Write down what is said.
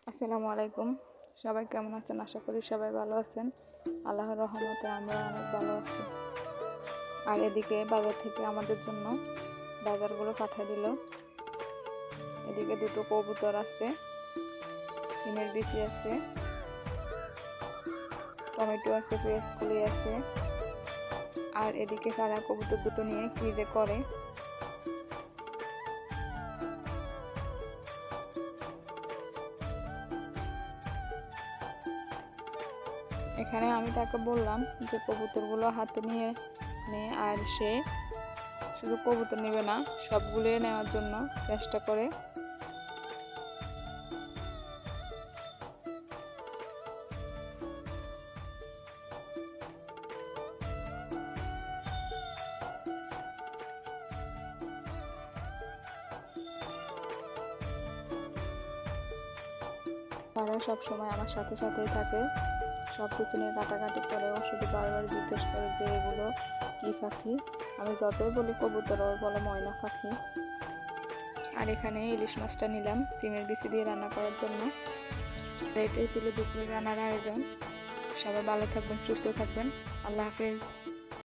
আসসালামু আলাইকুম। সবাই কেমন আছেন? আশা করি সবাই ভালো আছেন। আল্লাহর রহমতে আমরা অনেক ভালো আছি। আর এদিকে বাজার থেকে আমাদের জন্য বাজারগুলো পাঠিয়ে দিল। এদিকে দুটো কবুতর আছে, সিমের বিচি আছে, টমেটো আছে, পেঁয়াজ কলি আছে। আর এদিকে কারা কবুতর দুটো নিয়ে কি যে করে। এখানে আমি তাকে বললাম যে কবুতরগুলো হাতে নিয়ে নে, আর সে শুধু কবুতর নেবে না, সবগুলো নেওয়ার জন্য চেষ্টা করে। তারা সবসময় আমার সাথে সাথেই থাকে, সব কিছু নিয়ে কাটাকাটি করে। ও শুধু বারবার জিজ্ঞেস করে যে এগুলো কী পাখি। আমি যতই বলি কবুতর, ও বলে ময়না পাখি। আর এখানে ইলিশ মাছটা নিলাম সিমের বিচি দিয়ে রান্না করার জন্য। এটাই ছিল দুপুরের রান্নার আয়োজন। সবাই ভালো থাকবেন, সুস্থ থাকবেন। আল্লাহ হাফেজ।